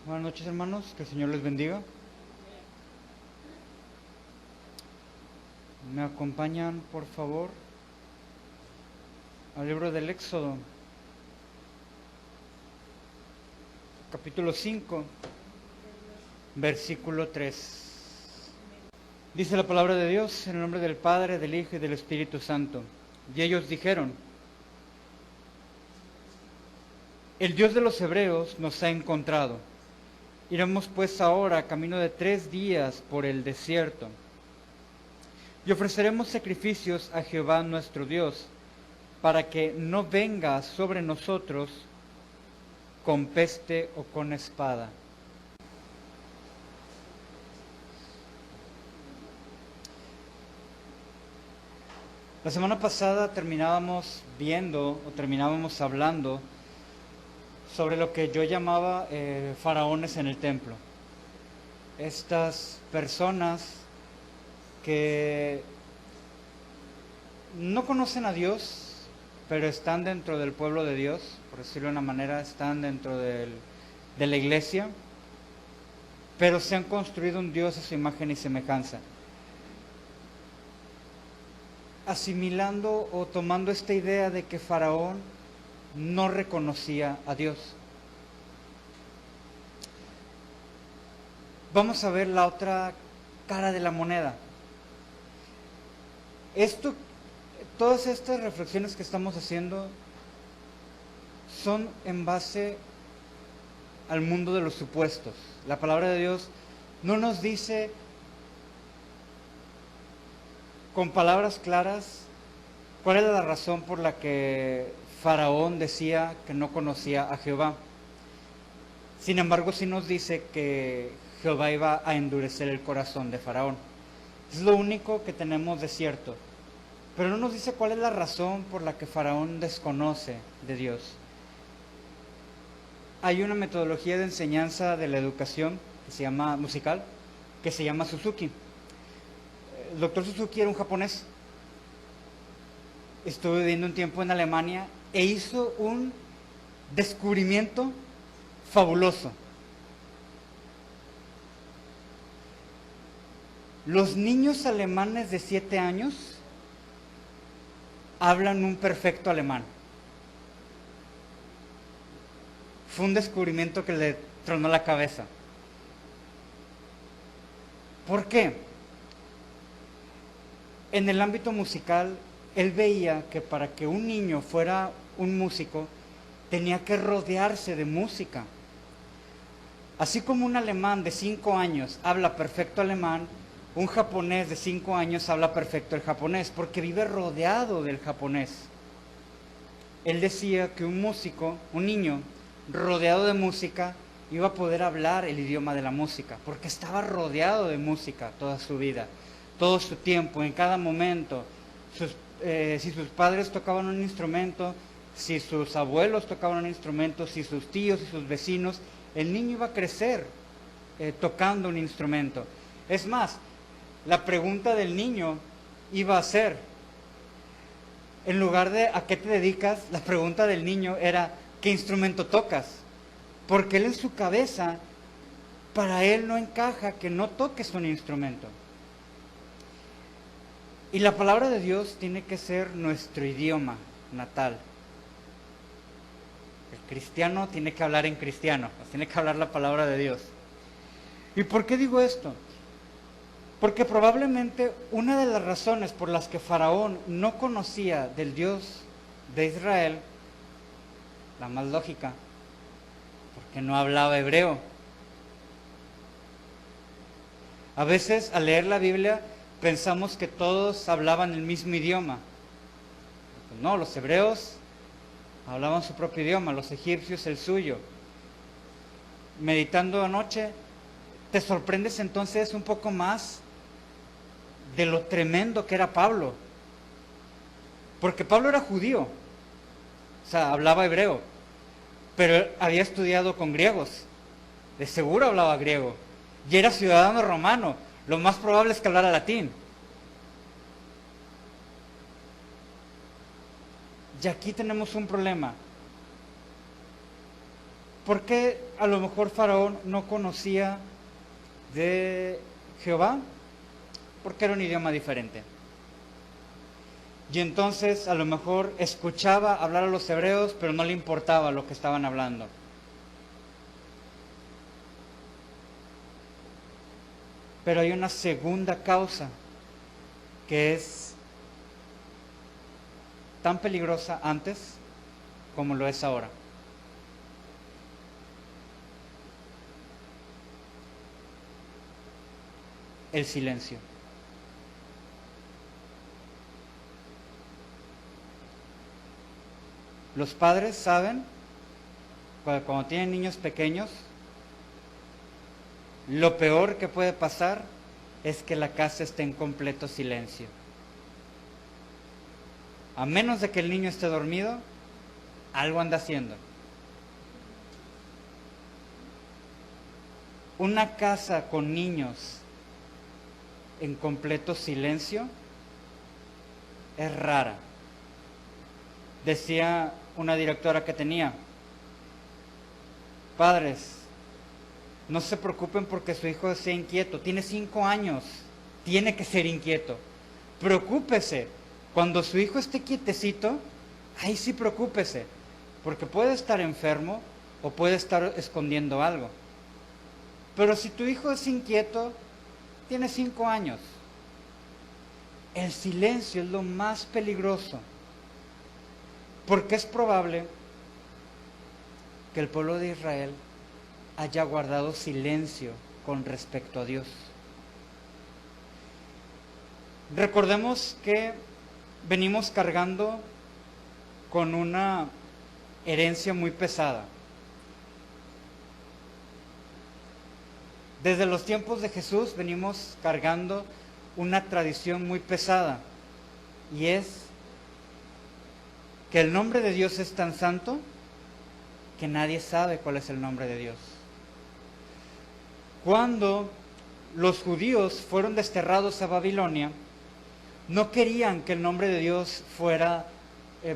Buenas noches, hermanos, que el Señor les bendiga. ¿Me acompañan, por favor, al libro del Éxodo, capítulo 5, versículo 3? Dice la palabra de Dios en el nombre del Padre, del Hijo y del Espíritu Santo. Y ellos dijeron: el Dios de los hebreos nos ha encontrado. Iremos pues ahora camino de 3 días por el desierto y ofreceremos sacrificios a Jehová nuestro Dios, para que no venga sobre nosotros con peste o con espada. La semana pasada terminábamos hablando sobre lo que yo llamaba faraones en el templo. Estas personas que no conocen a Dios, pero están dentro del pueblo de Dios, por decirlo de una manera, están dentro de la iglesia, pero se han construido un Dios a su imagen y semejanza. Asimilando o tomando esta idea de que Faraón no reconocía a Dios. Vamos a ver la otra cara de la moneda. Todas estas reflexiones que estamos haciendo son en base al mundo de los supuestos. La palabra de Dios no nos dice con palabras claras cuál era la razón por la que Faraón decía que no conocía a Jehová. Sin embargo, sí nos dice que Jehová iba a endurecer el corazón de Faraón. Es lo único que tenemos de cierto. Pero no nos dice cuál es la razón por la que Faraón desconoce de Dios. Hay una metodología de enseñanza de la educación que se llama musical, que se llama Suzuki. El doctor Suzuki era un japonés. Estuvo viviendo un tiempo en Alemania e hizo un descubrimiento fabuloso. Los niños alemanes de 7 años hablan un perfecto alemán. Fue un descubrimiento que le tronó la cabeza. ¿Por qué? En el ámbito musical, él veía que para que un niño fuera un músico, tenía que rodearse de música. Así como un alemán de 5 años habla perfecto alemán, un japonés de 5 años habla perfecto el japonés, porque vive rodeado del japonés. Él decía que un músico, un niño rodeado de música, iba a poder hablar el idioma de la música, porque estaba rodeado de música toda su vida, todo su tiempo, en cada momento. Si sus padres tocaban un instrumento, si sus abuelos tocaban un instrumento, si sus tíos y sus vecinos, el niño iba a crecer tocando un instrumento. Es más, la pregunta del niño iba a ser, en lugar de ¿a qué te dedicas?, la pregunta del niño era ¿qué instrumento tocas? Porque él en su cabeza, para él no encaja que no toques un instrumento. Y la palabra de Dios tiene que ser nuestro idioma natal. El cristiano tiene que hablar en cristiano, tiene que hablar la palabra de Dios. ¿Y por qué digo esto? Porque probablemente una de las razones por las que Faraón no conocía del Dios de Israel, la más lógica, porque no hablaba hebreo. A veces al leer la Biblia pensamos que todos hablaban el mismo idioma. Pues no, los hebreos hablaban su propio idioma, los egipcios el suyo. Meditando anoche, te sorprendes entonces un poco más de lo tremendo que era Pablo. Porque Pablo era judío, o sea, hablaba hebreo, pero había estudiado con griegos, de seguro hablaba griego, y era ciudadano romano, lo más probable es que hablara latín. Y aquí tenemos un problema. ¿Por qué a lo mejor Faraón no conocía de Jehová? Porque era un idioma diferente. Y entonces a lo mejor escuchaba hablar a los hebreos, pero no le importaba lo que estaban hablando. Pero hay una segunda causa que es tan peligrosa antes como lo es ahora. El silencio. Los padres saben, cuando tienen niños pequeños, lo peor que puede pasar es que la casa esté en completo silencio. A menos de que el niño esté dormido, algo anda haciendo. Una casa con niños en completo silencio es rara. Decía una directora que tenía: padres, no se preocupen porque su hijo sea inquieto, tiene 5 años, tiene que ser inquieto. Preocúpese cuando su hijo esté quietecito, ahí sí preocúpese, porque puede estar enfermo o puede estar escondiendo algo. Pero si tu hijo es inquieto, tiene 5 años. El silencio es lo más peligroso, porque es probable que el pueblo de Israel haya guardado silencio con respecto a Dios. Recordemos que venimos cargando con una herencia muy pesada. Desde los tiempos de Jesús venimos cargando una tradición muy pesada, y es que el nombre de Dios es tan santo que nadie sabe cuál es el nombre de Dios. Cuando los judíos fueron desterrados a Babilonia, no querían que el nombre de Dios fuera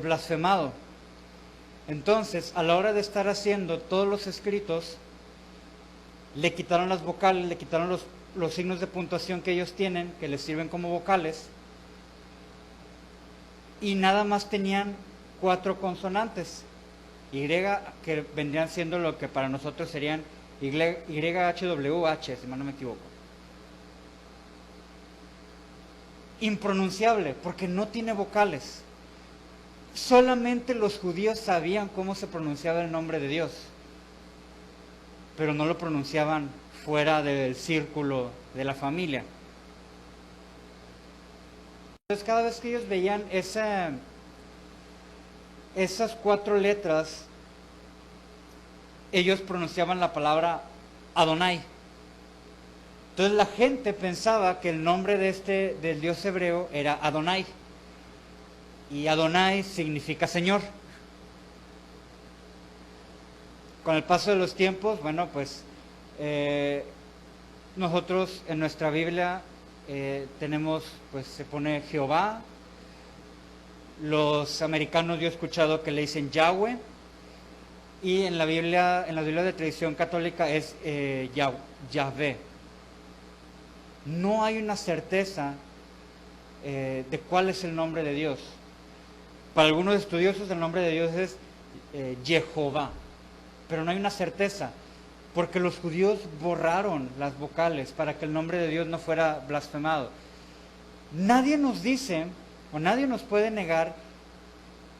blasfemado. Entonces, a la hora de estar haciendo todos los escritos, le quitaron las vocales, le quitaron los signos de puntuación que ellos tienen, que les sirven como vocales, y nada más tenían 4 consonantes. Y, que vendrían siendo lo que para nosotros serían YHWH, si mal no me equivoco. Impronunciable, porque no tiene vocales. Solamente los judíos sabían cómo se pronunciaba el nombre de Dios, pero no lo pronunciaban fuera del círculo de la familia. Entonces, cada vez que ellos veían esas 4 letras, ellos pronunciaban la palabra Adonai. Entonces la gente pensaba que el nombre del Dios hebreo era Adonai, y Adonai significa Señor. Con el paso de los tiempos, bueno, pues nosotros en nuestra Biblia tenemos, pues se pone Jehová. Los americanos, yo he escuchado que le dicen Yahweh, y en la Biblia de tradición católica es Yahvé. No hay una certeza de cuál es el nombre de Dios. Para algunos estudiosos el nombre de Dios es Jehová, pero no hay una certeza, porque los judíos borraron las vocales para que el nombre de Dios no fuera blasfemado. Nadie nos dice, o nadie nos puede negar,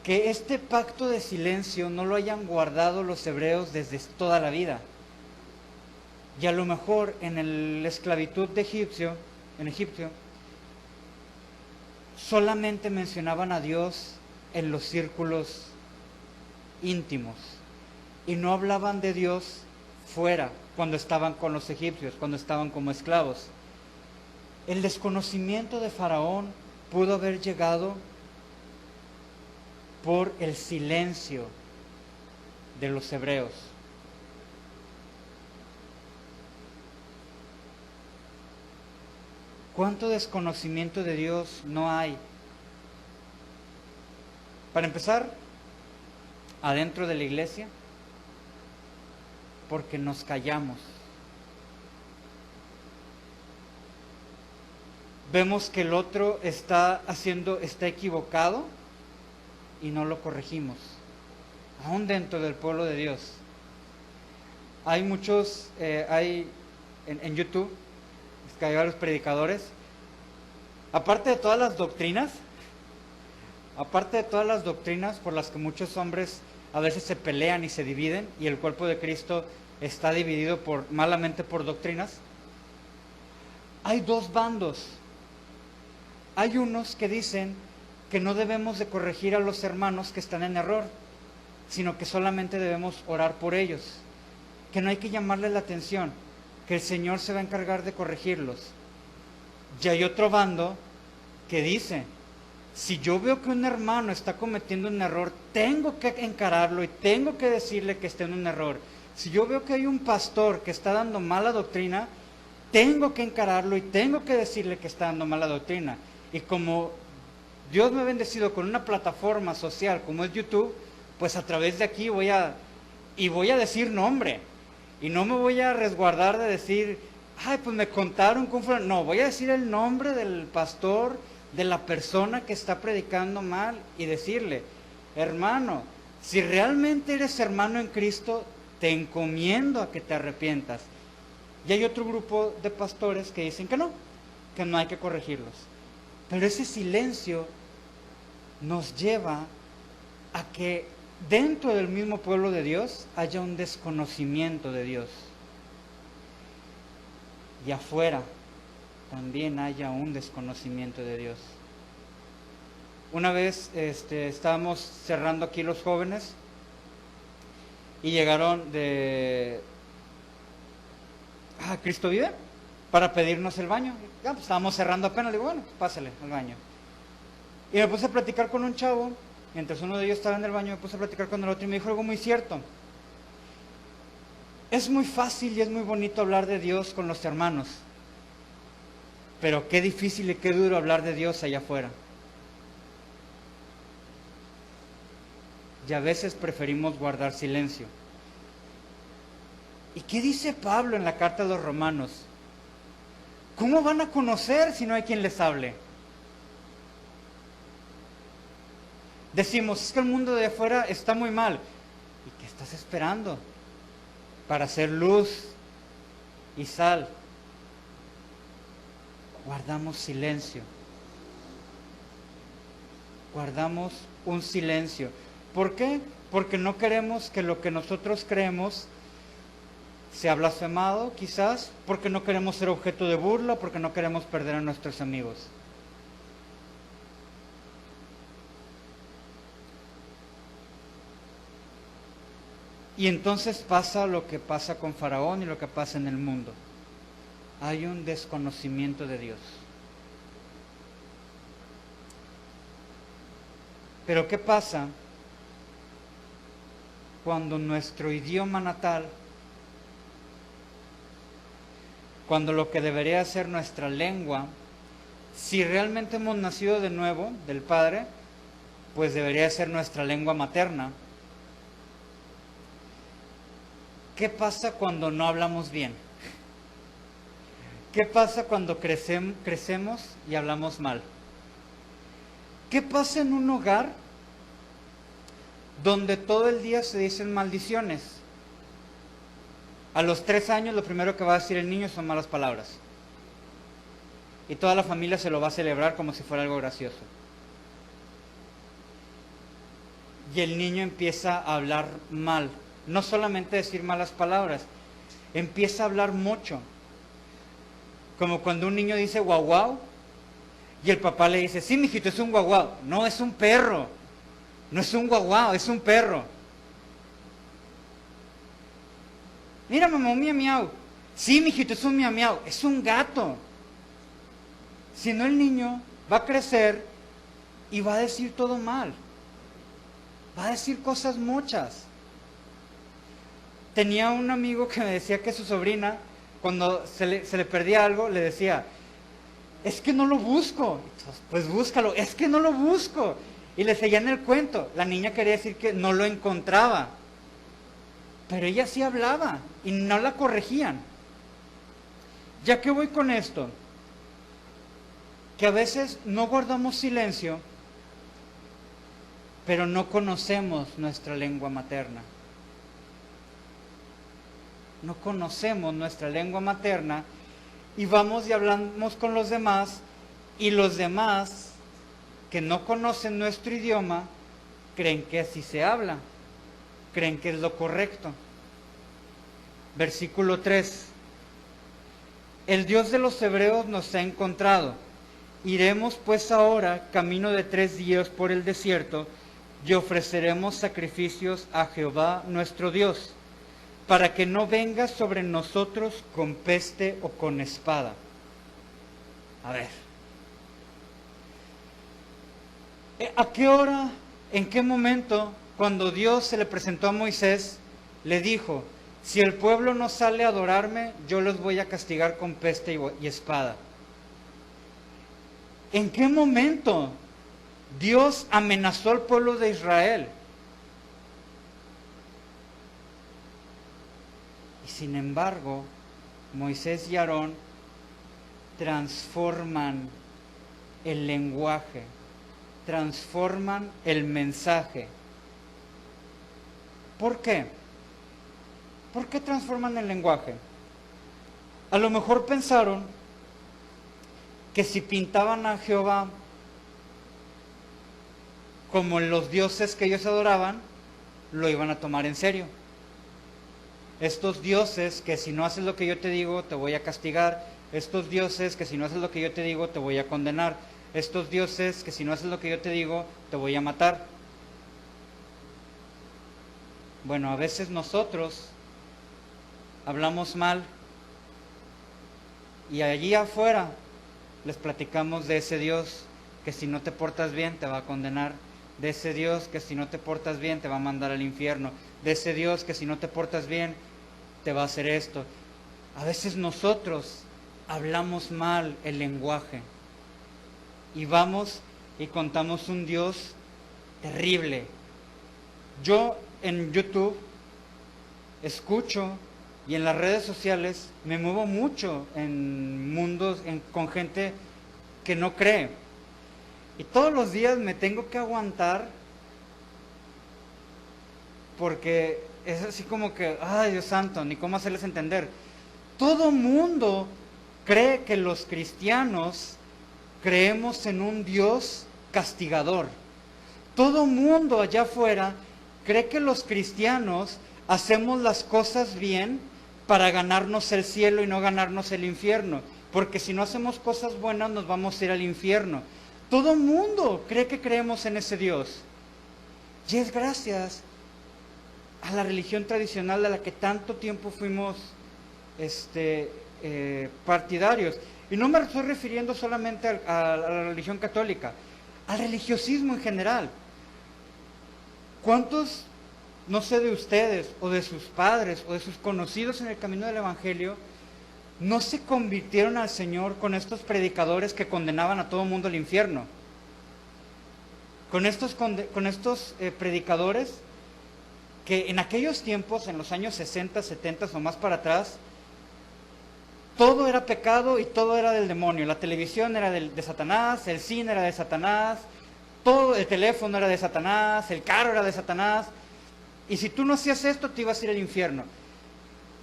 que este pacto de silencio no lo hayan guardado los hebreos desde toda la vida. Y a lo mejor en la esclavitud en Egipto, solamente mencionaban a Dios en los círculos íntimos, y no hablaban de Dios fuera, cuando estaban con los egipcios, cuando estaban como esclavos. El desconocimiento de Faraón pudo haber llegado por el silencio de los hebreos. ¿Cuánto desconocimiento de Dios no hay? Para empezar, adentro de la iglesia, porque nos callamos. Vemos que el otro está equivocado y no lo corregimos. Aún dentro del pueblo de Dios. Hay muchos, en YouTube, que hay varios predicadores, aparte de todas las doctrinas por las que muchos hombres a veces se pelean y se dividen, y el cuerpo de Cristo está dividido malamente por doctrinas, hay dos bandos. Hay unos que dicen que no debemos de corregir a los hermanos que están en error, sino que solamente debemos orar por ellos, que no hay que llamarles la atención, que el Señor se va a encargar de corregirlos. Y hay otro bando que dice, si yo veo que un hermano está cometiendo un error, tengo que encararlo y tengo que decirle que está en un error. Si yo veo que hay un pastor que está dando mala doctrina, tengo que encararlo y tengo que decirle que está dando mala doctrina. Y como Dios me ha bendecido con una plataforma social como es YouTube, pues a través de aquí voy a decir nombre. Y no me voy a resguardar de decir, ay, pues me contaron cómo fue. No, voy a decir el nombre del pastor, de la persona que está predicando mal y decirle, hermano, si realmente eres hermano en Cristo, te encomiendo a que te arrepientas. Y hay otro grupo de pastores que dicen que no hay que corregirlos. Pero ese silencio nos lleva a que dentro del mismo pueblo de Dios haya un desconocimiento de Dios. Y afuera también haya un desconocimiento de Dios. Una vez estábamos cerrando aquí los jóvenes y llegaron de Cristo Vive para pedirnos el baño. Ya, pues, estábamos cerrando apenas, digo, bueno, pues, pásale al baño. Y me puse a platicar con un chavo, mientras uno de ellos estaba en el baño, me puse a platicar con el otro y me dijo algo muy cierto. Es muy fácil y es muy bonito hablar de Dios con los hermanos, pero qué difícil y qué duro hablar de Dios allá afuera. Y a veces preferimos guardar silencio. ¿Y qué dice Pablo en la carta a los Romanos? ¿Cómo van a conocer si no hay quien les hable? Decimos, es que el mundo de afuera está muy mal. ¿Y qué estás esperando para hacer luz y sal? Guardamos silencio. Guardamos un silencio. ¿Por qué? Porque no queremos que lo que nosotros creemos sea blasfemado, quizás, porque no queremos ser objeto de burla, porque no queremos perder a nuestros amigos. Y entonces pasa lo que pasa con Faraón y lo que pasa en el mundo. Hay un desconocimiento de Dios. Pero ¿qué pasa cuando nuestro idioma natal, cuando lo que debería ser nuestra lengua, si realmente hemos nacido de nuevo del Padre, pues debería ser nuestra lengua materna? ¿Qué pasa cuando no hablamos bien? ¿Qué pasa cuando crecemos y hablamos mal? ¿Qué pasa en un hogar donde todo el día se dicen maldiciones? A los 3 años lo primero que va a decir el niño son malas palabras. Y toda la familia se lo va a celebrar como si fuera algo gracioso. Y el niño empieza a hablar mal. No solamente decir malas palabras, empieza a hablar mucho. Como cuando un niño dice guau guau y el papá le dice, sí, mijito, es un guau guau. No, es un perro. No es un guau guau, es un perro. Mira, mamá, un miau miau. Sí, mijito, es un miau miau. Es un gato. Si no, el niño va a crecer y va a decir todo mal. Va a decir cosas muchas. Tenía un amigo que me decía que su sobrina, cuando se le perdía algo, le decía, es que no lo busco. Entonces, pues búscalo, es que no lo busco. Y le seguían el cuento. La niña quería decir que no lo encontraba. pero ella sí hablaba y no la corregían. ¿Ya que voy con esto? Que a veces no guardamos silencio, pero no conocemos nuestra lengua materna. No conocemos nuestra lengua materna y vamos y hablamos con los demás, y los demás que no conocen nuestro idioma creen que así se habla, creen que es lo correcto. Versículo 3. El Dios de los hebreos nos ha encontrado. Iremos pues ahora camino de 3 días por el desierto y ofreceremos sacrificios a Jehová nuestro Dios, para que no venga sobre nosotros con peste o con espada. A ver, ¿a qué hora, en qué momento, cuando Dios se le presentó a Moisés, le dijo: si el pueblo no sale a adorarme, yo los voy a castigar con peste y espada? ¿En qué momento Dios amenazó al pueblo de Israel? Y sin embargo, Moisés y Aarón transforman el lenguaje, transforman el mensaje. ¿Por qué? ¿Por qué transforman el lenguaje? A lo mejor pensaron que si pintaban a Jehová como los dioses que ellos adoraban, lo iban a tomar en serio. Estos dioses que si no haces lo que yo te digo, te voy a castigar. Estos dioses que si no haces lo que yo te digo, te voy a condenar. Estos dioses que si no haces lo que yo te digo, te voy a matar. Bueno, a veces nosotros hablamos mal y allí afuera les platicamos de ese Dios que si no te portas bien te va a condenar, de ese Dios que si no te portas bien te va a mandar al infierno, de ese Dios que si no te portas bien te va a hacer esto. A veces nosotros hablamos mal el lenguaje y vamos y contamos un Dios terrible. Yo en YouTube escucho y en las redes sociales me muevo mucho en mundos, con gente que no cree. Y todos los días me tengo que aguantar porque es así como que, ay Dios santo, ni cómo hacerles entender. Todo mundo cree que los cristianos creemos en un Dios castigador. Todo mundo allá afuera cree que los cristianos hacemos las cosas bien para ganarnos el cielo y no ganarnos el infierno, porque si no hacemos cosas buenas nos vamos a ir al infierno. Todo mundo cree que creemos en ese Dios, y es gracias a la religión tradicional de la que tanto tiempo fuimos partidarios. Y no me estoy refiriendo solamente a la religión católica, al religiosismo en general. ¿Cuántos, no sé, de ustedes o de sus padres o de sus conocidos en el camino del Evangelio no se convirtieron al Señor con estos predicadores que condenaban a todo mundo al infierno? Con estos predicadores que en aquellos tiempos, en los años 60, 70 o más para atrás, todo era pecado y todo era del demonio. La televisión era de Satanás, el cine era de Satanás, todo el teléfono era de Satanás, el carro era de Satanás, y si tú no hacías esto te ibas a ir al infierno.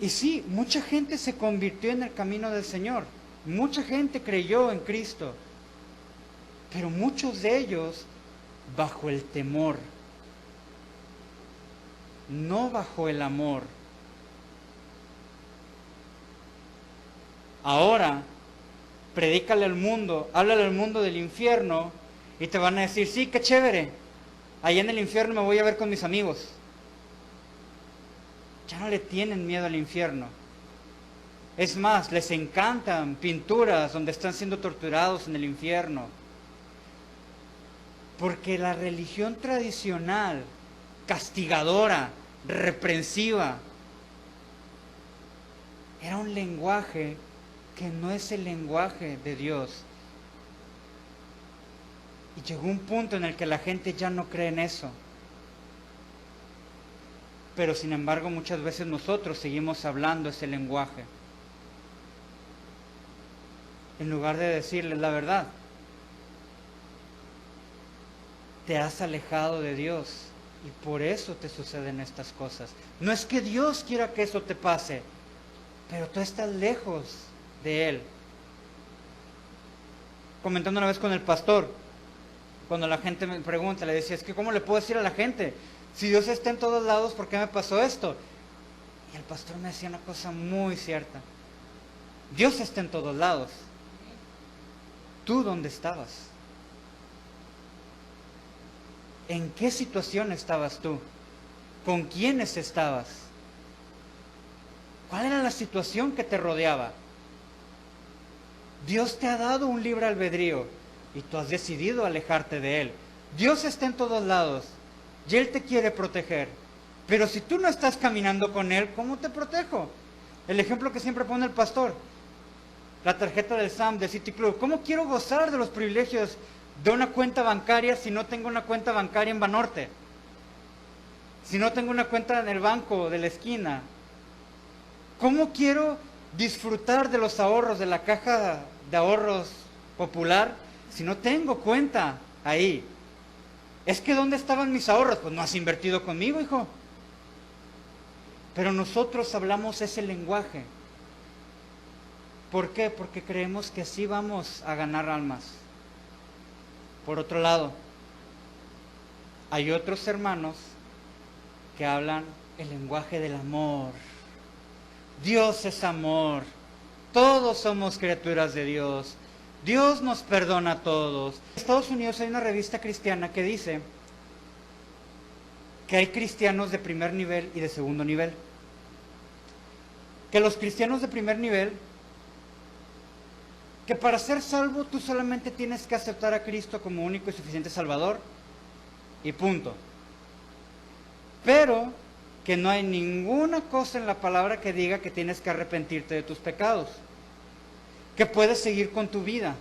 Y sí, mucha gente se convirtió en el camino del Señor, mucha gente creyó en Cristo, pero muchos de ellos bajo el temor, no bajo el amor. Ahora, predícale al mundo, háblale al mundo del infierno y te van a decir, sí, qué chévere, allá en el infierno me voy a ver con mis amigos. Ya no le tienen miedo al infierno. Es más, les encantan pinturas donde están siendo torturados en el infierno. Porque la religión tradicional, castigadora, reprensiva, era un lenguaje que no es el lenguaje de Dios. Y llegó un punto en el que la gente ya no cree en eso. pero sin embargo muchas veces nosotros seguimos hablando ese lenguaje. En lugar de decirles la verdad, te has alejado de Dios y por eso te suceden estas cosas. No es que Dios quiera que eso te pase, pero tú estás lejos de Él. Comentando una vez con el pastor, cuando la gente me pregunta, le decía, es que ¿cómo le puedo decir a la gente? Si Dios está en todos lados, ¿por qué me pasó esto? Y el pastor me decía una cosa muy cierta. Dios está en todos lados. ¿Tú dónde estabas? ¿En qué situación estabas tú? ¿Con quiénes estabas? ¿Cuál era la situación que te rodeaba? Dios te ha dado un libre albedrío y tú has decidido alejarte de Él. Dios está en todos lados y Él te quiere proteger. Pero si tú no estás caminando con Él, ¿cómo te protejo? El ejemplo que siempre pone el pastor, la tarjeta del SAM, de City Club. ¿Cómo quiero gozar de los privilegios de una cuenta bancaria si no tengo una cuenta bancaria en Banorte? Si no tengo una cuenta en el banco de la esquina. ¿Cómo quiero disfrutar de los ahorros de la caja de ahorros popular si no tengo cuenta ahí? Es que ¿dónde estaban mis ahorros? Pues no has invertido conmigo, hijo. Pero nosotros hablamos ese lenguaje. ¿Por qué? Porque creemos que así vamos a ganar almas. Por otro lado, hay otros hermanos que hablan el lenguaje del amor. Dios es amor. Todos somos criaturas de Dios. Dios nos perdona a todos. En Estados Unidos hay una revista cristiana que dice que hay cristianos de primer nivel y de segundo nivel. Que los cristianos de primer nivel, que para ser salvo tú solamente tienes que aceptar a Cristo como único y suficiente Salvador y punto. Pero que no hay ninguna cosa en la palabra que diga que tienes que arrepentirte de tus pecados, que puedes seguir con tu vida,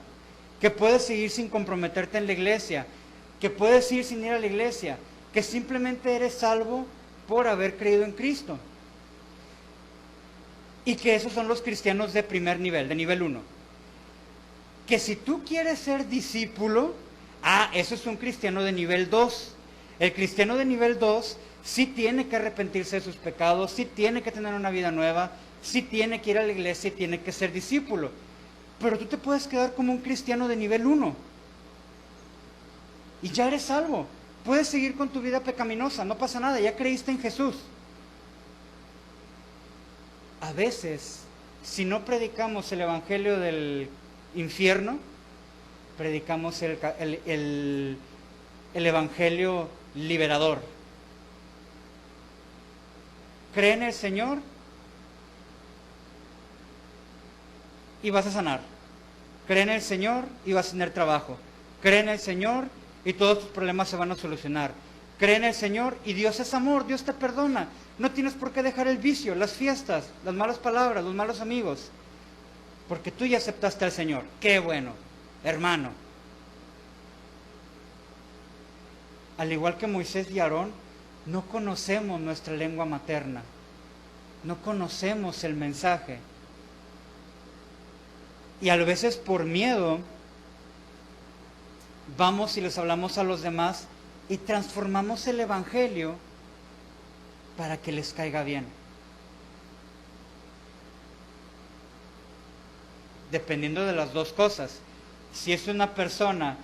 que puedes seguir sin comprometerte en la iglesia, que puedes ir sin ir a la iglesia, que simplemente eres salvo por haber creído en Cristo. Y que esos son los cristianos de primer nivel, de nivel 1. Que si tú quieres ser discípulo, eso es un cristiano de nivel 2. El cristiano de nivel 2 sí tiene que arrepentirse de sus pecados, sí tiene que tener una vida nueva, sí tiene que ir a la iglesia y tiene que ser discípulo. Pero tú te puedes quedar como un cristiano de nivel 1 y ya eres salvo. Puedes seguir con tu vida pecaminosa, no pasa nada, ya creíste en Jesús. A veces, si no predicamos el evangelio del infierno, predicamos el evangelio liberador. Cree en el Señor y vas a sanar. Cree en el Señor y vas a tener trabajo. Cree en el Señor y todos tus problemas se van a solucionar. Cree en el Señor y Dios es amor, Dios te perdona. No tienes por qué dejar el vicio, las fiestas, las malas palabras, los malos amigos, porque tú ya aceptaste al Señor. ¡Qué bueno, hermano! Al igual que Moisés y Aarón, no conocemos nuestra lengua materna, no conocemos el mensaje. Y a veces por miedo vamos y les hablamos a los demás y transformamos el evangelio para que les caiga bien. Dependiendo de las dos cosas. Si es una persona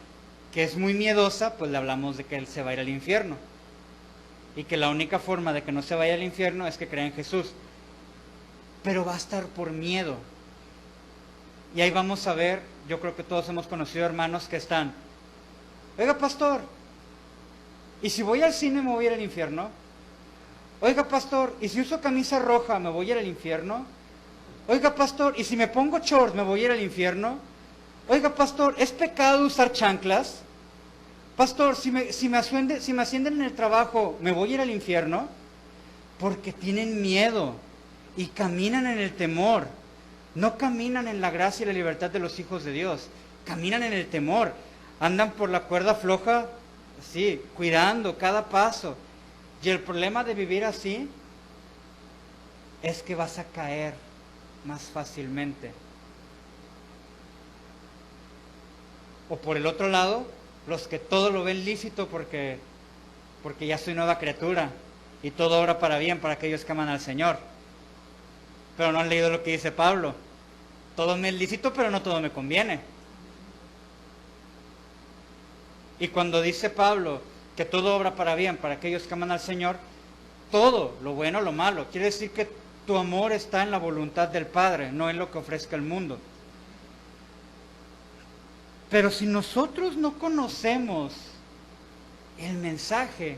que es muy miedosa, pues le hablamos de que él se va a ir al infierno. Y que la única forma de que no se vaya al infierno es que crea en Jesús. Pero va a estar por miedo. Y ahí vamos a ver, yo creo que todos hemos conocido hermanos que están, oiga pastor, ¿y si voy al cine me voy a ir al infierno? Oiga pastor, ¿y si uso camisa roja me voy a ir al infierno? Oiga pastor, ¿y si me pongo shorts me voy a ir al infierno? Oiga pastor, ¿es pecado usar chanclas? Pastor, si me ascienden en el trabajo, ¿me voy a ir al infierno? Porque tienen miedo y caminan en el temor. No caminan en la gracia y la libertad de los hijos de Dios. Caminan en el temor. Andan por la cuerda floja, sí, cuidando cada paso. Y el problema de vivir así es que vas a caer más fácilmente. O por el otro lado, los que todo lo ven lícito porque ya soy nueva criatura y todo obra para bien para aquellos que aman al Señor. Pero no han leído lo que dice Pablo. Todo me es lícito, pero no todo me conviene. Y cuando dice Pablo que todo obra para bien para aquellos que aman al Señor, todo, lo bueno, lo malo, quiere decir que tu amor está en la voluntad del Padre, no en lo que ofrezca el mundo. Pero si nosotros no conocemos el mensaje,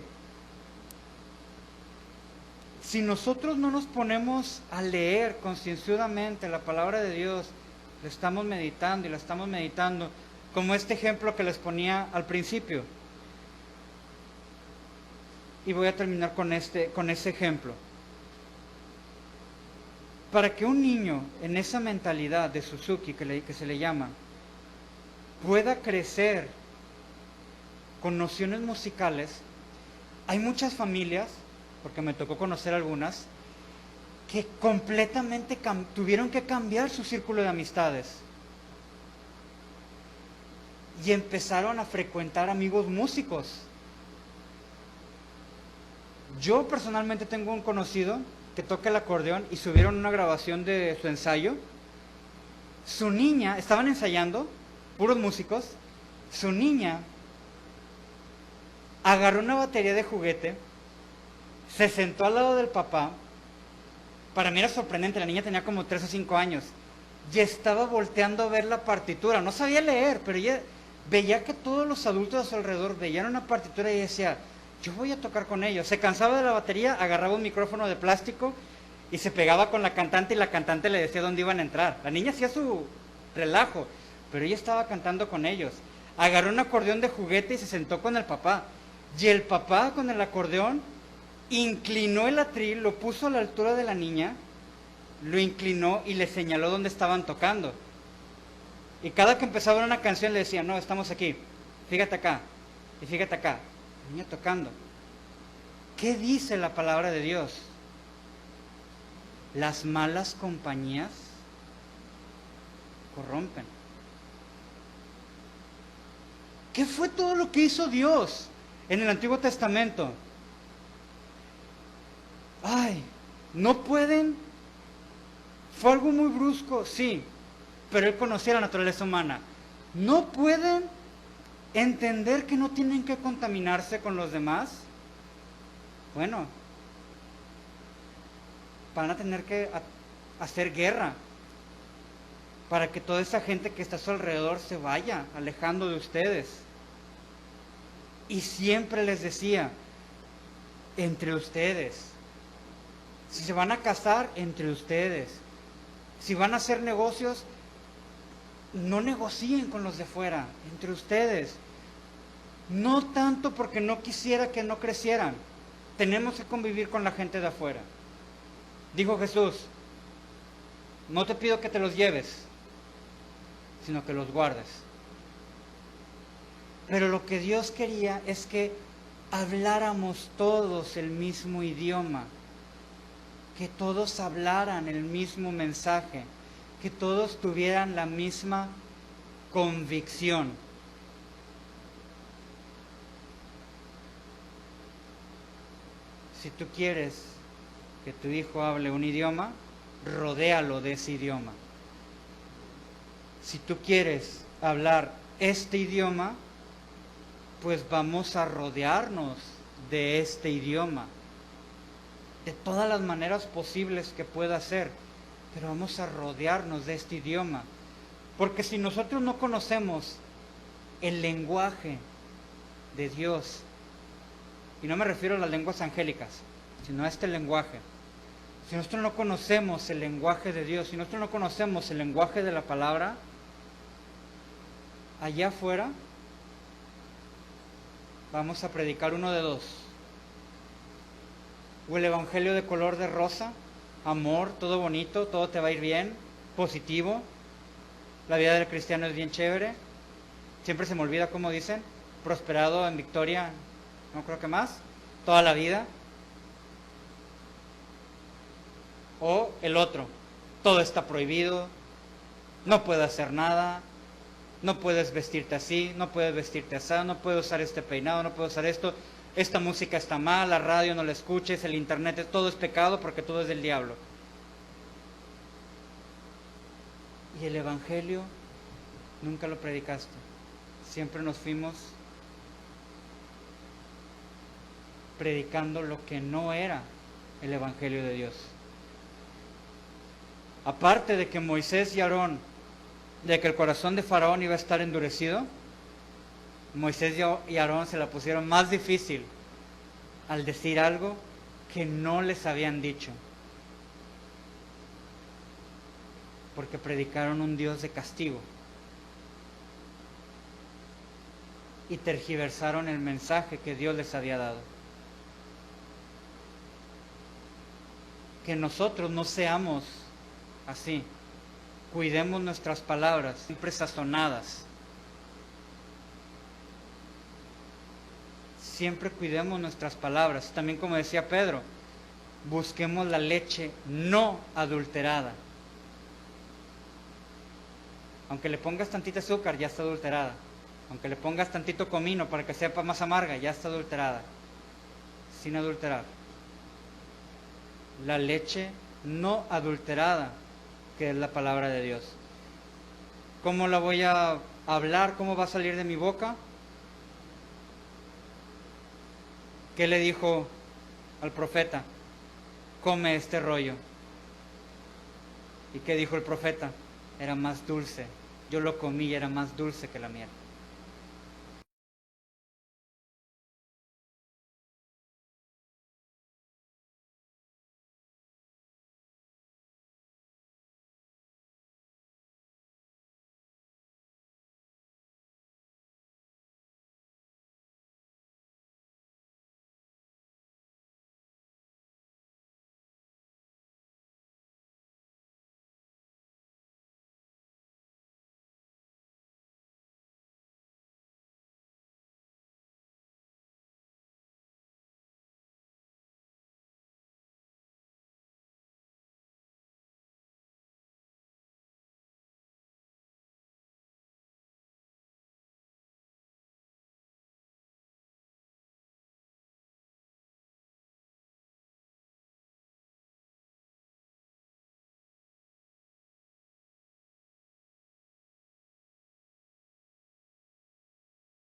si nosotros no nos ponemos a leer concienzudamente la palabra de Dios, la estamos meditando y la estamos meditando, como este ejemplo que les ponía al principio. Y voy a terminar con ese ejemplo. Para que un niño en esa mentalidad de Suzuki que se le llama, pueda crecer con nociones musicales, hay muchas familias, porque me tocó conocer algunas, que completamente tuvieron que cambiar su círculo de amistades y empezaron a frecuentar amigos músicos. Yo personalmente tengo un conocido que toca el acordeón y subieron una grabación de su ensayo. Su niña, estaban ensayando, puros músicos, su niña agarró una batería de juguete, se sentó al lado del papá. Para mí era sorprendente, la niña tenía como 3 o 5 años y estaba volteando a ver la partitura. No sabía leer, pero ella veía que todos los adultos a su alrededor veían una partitura y decía, yo voy a tocar con ellos. Se cansaba de la batería, agarraba un micrófono de plástico y se pegaba con la cantante y la cantante le decía dónde iban a entrar. La niña hacía su relajo, pero ella estaba cantando con ellos. Agarró un acordeón de juguete y se sentó con el papá. Y el papá con el acordeón inclinó el atril, lo puso a la altura de la niña, lo inclinó y le señaló dónde estaban tocando. Y cada que empezaba una canción le decía, no, estamos aquí, fíjate acá, y fíjate acá. La niña tocando. ¿Qué dice la palabra de Dios? Las malas compañías corrompen. ¿Qué fue todo lo que hizo Dios en el Antiguo Testamento? Ay, no pueden. Fue algo muy brusco, sí, pero Él conocía la naturaleza humana. No pueden entender que no tienen que contaminarse con los demás. Bueno, van a tener que hacer guerra para que toda esa gente que está a su alrededor se vaya alejando de ustedes. Y siempre les decía, entre ustedes. Si se van a casar, entre ustedes. Si van a hacer negocios, no negocien con los de fuera, entre ustedes. No tanto porque no quisiera que no crecieran. Tenemos que convivir con la gente de afuera. Dijo Jesús, no te pido que te los lleves, sino que los guardes. Pero lo que Dios quería es que habláramos todos el mismo idioma, que todos hablaran el mismo mensaje, que todos tuvieran la misma convicción. Si tú quieres que tu hijo hable un idioma, rodéalo de ese idioma. Si tú quieres hablar este idioma, pues vamos a rodearnos de este idioma, de todas las maneras posibles que pueda ser, pero vamos a rodearnos de este idioma, porque si nosotros no conocemos el lenguaje de Dios, y no me refiero a las lenguas angélicas, sino a este lenguaje, si nosotros no conocemos el lenguaje de Dios, si nosotros no conocemos el lenguaje de la palabra, allá afuera vamos a predicar uno de dos: o el evangelio de color de rosa, amor, todo bonito, todo te va a ir bien, positivo, la vida del cristiano es bien chévere, siempre se me olvida cómo dicen, prosperado en victoria, no creo que más, toda la vida. O el otro, todo está prohibido, no puedes hacer nada, no puedes vestirte así, no puedes vestirte así, no puedes usar este peinado, no puedes usar esto, esta música está mal, la radio no la escuches, el internet, todo es pecado porque todo es del diablo. Y el evangelio nunca lo predicaste, siempre nos fuimos predicando lo que no era el evangelio de Dios. Aparte de que Moisés y Aarón, de que el corazón de Faraón iba a estar endurecido, Moisés y Aarón se la pusieron más difícil al decir algo que no les habían dicho, porque predicaron un Dios de castigo y tergiversaron el mensaje que Dios les había dado. Que nosotros no seamos así. Cuidemos nuestras palabras, siempre sazonadas. Siempre cuidemos nuestras palabras. También, como decía Pedro, busquemos la leche no adulterada. Aunque le pongas tantito azúcar, ya está adulterada. Aunque le pongas tantito comino para que sepa más amarga, ya está adulterada. Sin adulterar. La leche no adulterada, que es la palabra de Dios. ¿Cómo la voy a hablar? ¿Cómo va a salir de mi boca? ¿Qué le dijo al profeta? Come este rollo. ¿Y qué dijo el profeta? Era más dulce. Yo lo comí y era más dulce que la miel.